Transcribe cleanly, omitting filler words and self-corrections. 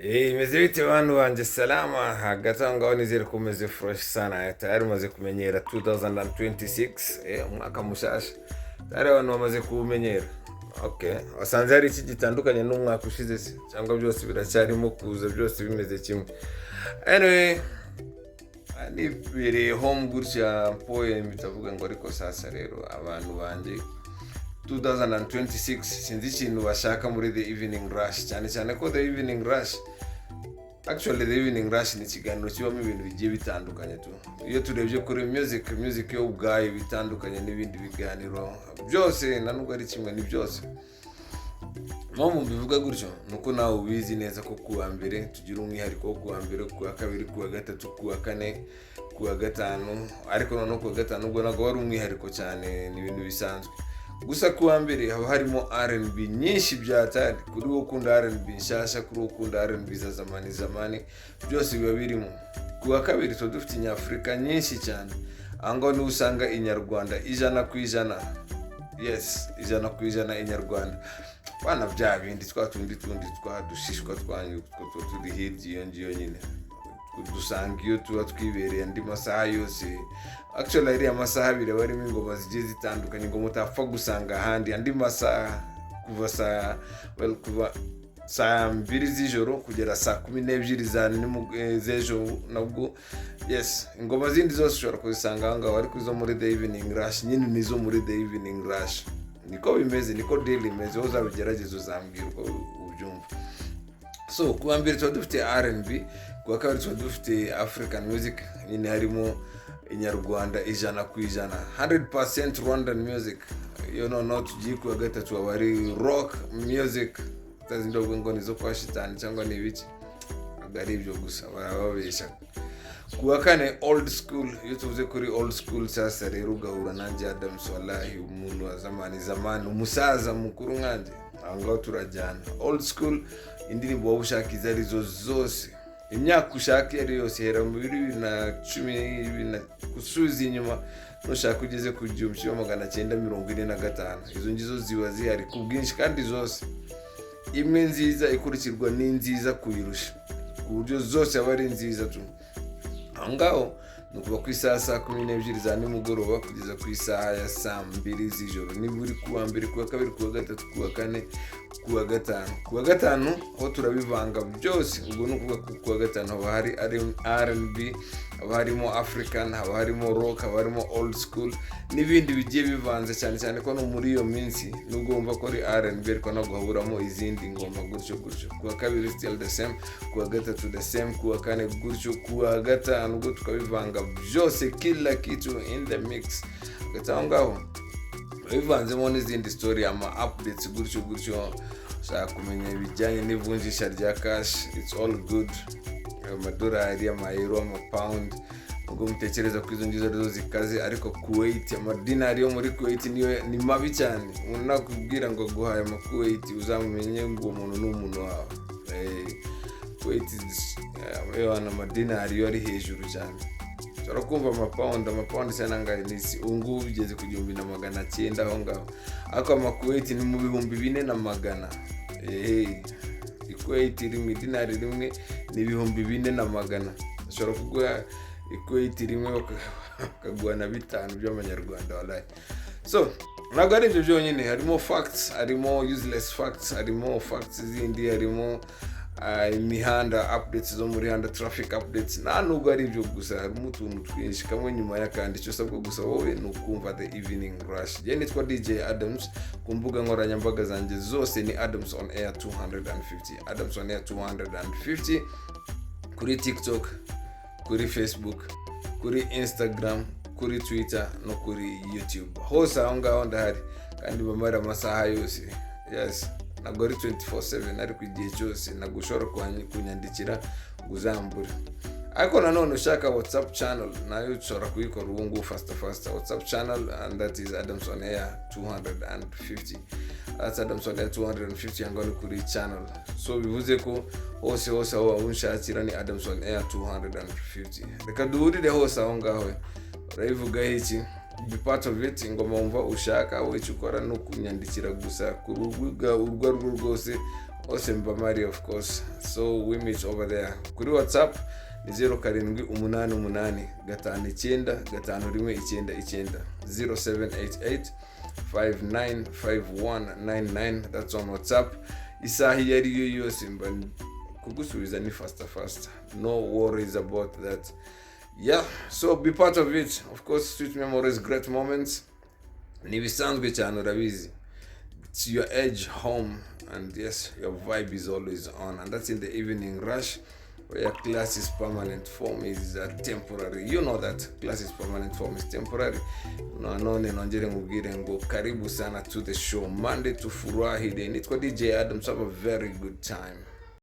Imeze bite bantu banje salama hagati aho ngaho nizere ko umeze fresh sana tayari umaze kumenyera 2026 umwaka mushasha tayari abantu bamaze kuwumenyera. Okay, wasanze hari iki gitandukanye n'umwaka ushize se cyangwa byose biracyarimo kuza byose bimeze kimwe? Anyway, nibereye home gutya poem bitavuga ngo ariko sasa rero abantu banje 2026 sinzi ikintu bashaka muri the evening rush, cyane ko the evening rush actually the evening rush ni ikiganiro kibamo ibintu bigiye bitandukanye tu. Iyo turebye kuri music yo ubwayo bitandukanye n'ibindi biganiro byose na nubwo ari kimwe ni byose. Mpamvu mbivuga gutyo nuko nawe ubizi neza ko kuwa mbere tugira umwihariko wo kuwa mbere, kuwa kabiri, kuwa gatatu, kuwa kane, kuwa gatanu, ariko noneho kuwa gatanu ubwo ntabwo wari umwihariko cyane, ni ibintu bisanzwe. Gusa kuwa mbere haba harimo R&B nyinshi byatari, kuri wo ukunda R&B nshasha, kuri wo ukunda R&B za zamani byose biba birimo. Kuwa kabiri tuba dufite inyafurika nyinshi cyane, aho niho usanga inyarwanda 100%. Yes, 100% inyarwanda. Bana bya bindi tundi twadushishwa twanyu turi hirya iyo nyine dusanga iyo tuba twibereye andi masaha yose. Actually ari amasaha abiri barimo ingoma zigiye zitandukanye ngo mutapfa gusanga ahandi andi masaha kuva saa 2 z'ijoro kugera saa 12 z'ejo nabwo. Yes, ingoma zindi zose ushobora kuzisanga aho ngaho, ariko izo muri the evening rush nyine nizo muri the evening rush. Niko bimeze, niko daily imeze, uzabigerageza uzambwira uko ubyumva. So kuwa mbere tuba dufite R&B, kuwa kabiri tuba dufite African music, nyine harimo inyarwanda 100%, 100% Rwandan music. No tugiye kuwa gatatu aba ari rock music, tazindogo ngo nizo kwa shitani cyangwa n'ibiki, agari ibyo gusa barababesha. Kuwa kane old school, iyo tuvuze kuri old school sasa rero ugahura nanjye Adams, wallahi umuntu wa zamani, umusaza mukuru nkanje, aho turajyana. Old school indirimbo waba ushaka izo arizo zose, imyaka ushaka iyo ari yose, hera mu 2010 kusubiza inyuma nushaka ugeze ku 1945, izo ngizo ziba zihari ku bwinshi kandi zose imwe nziza ikurikirwa n'inziza kuyirusha, ku buryo zose aba ari nziza tu. Angaho nukuva ku isaha saa 12 za nimugoroba kugeza ku isaha ya saa 2 z'ijoro. Ni buri kuwa mbere, kuwa kabiri, kuwa gatatu, kuwa kane, kuwa gatanu. Kuwa gatanu aho turabivanga byose, ubwo nukuvuga ku kuwa gatanu haba hari R&B, haba harimo African, haba harimo rock, haba harimo old school n'ibindi bigiye bivanze, cyane ko no muri iyo minsi nubwo wumva ko ari R&B ariko nabwo haburamo izindi ngoma gutyo. Kuwa kabiri still the same, kuwa gatatu the same, kuwa kane gutyo, kuwa gatanu ubwo tukabivanga byose, kila kitu in the mix. Gatanu ngaho bivanzemo n'izindi story, ama updates gutyo ushaka kumenya ibijyanye n'ivunjisha rya cash, it's all good. Amadolari, amayero, amapound, ubwo mutekereza ko izo ngizo arizo zikaze, ariko Kuwait, amadinari yo muri Kuwait niyo ni mabi cyane. Umuntu nakubwira ngo guhaye ama Kuwait uzamumenye ngo umuntu n'umuntu wawe. Kuwait amadinari yo ari hejuru cyane. Ushobora kumva amapound cyane angahe nisi ungu bigeze ku 1900 aho ngaho, ariko ama Kuwait ni mu 4400. Kuwait rimwe, dinari rimwe ni 4400. Ushobora kugura Kuwait rimwe ukagura na 5 by'amanyarwanda wallahi. So ntabwo ari ibyo byonyine, harimo facts, harimo useless facts, harimo facts zindi, harimo imihanda updates zo muri handa, traffic updates. Nubwo ari ibyo gusa, harimo utuntu twinshi kamwe nyuma y'akandi. Icyo usabwa gusa wowe ni ukumva the evening rush. Je nitwa DJ Adams, ku mbuga nkoranyambaga zanjye zose ni Adams on air 250, Adams on air 250, kuri TikTok, kuri Facebook, kuri Instagram, kuri Twitter no kuri YouTube. Hose aho ngaho ndahari kandi bamara amasaha yose. Yes, ntabwo ari 24/7 ariko igihe cyose nagushora kunyandikira guzambura. Ariko nanone ushaka WhatsApp channel nayo ushobora kuyikora ubu ngubu faster WhatsApp channel, and that is Adams on air 250. That's Adams on air 250 angano kuri channel. So bivuze ko hose aho unshakira ni Adams on air 250. Reka duhurire hose aho ngaho. Urayivuga iki? Be part of it. Ingoma wumva ushaka, wowe icyo ukora no kunyandikira gusa ku rubuga urwo rwose hose mba mari of course, so we meet over there. Kuri WhatsApp ni 0788595199 0788595199. That's on WhatsApp. Isaha iyo ariyo yose mba kugusubiza ni faster. No worries about that. Yeah, so be part of it. Of course, sweet memories, great moments. Nibisanzwe cyane urabizi. It's your edge home, and yes, your vibe is always on, and that's in the evening rush where class is permanent, form is temporary. You know that class is permanent, form is temporary. None nongere mubwire ngo karibu sana to the show, Monday to Friday. Nitwa DJ Adams. Have a very good time.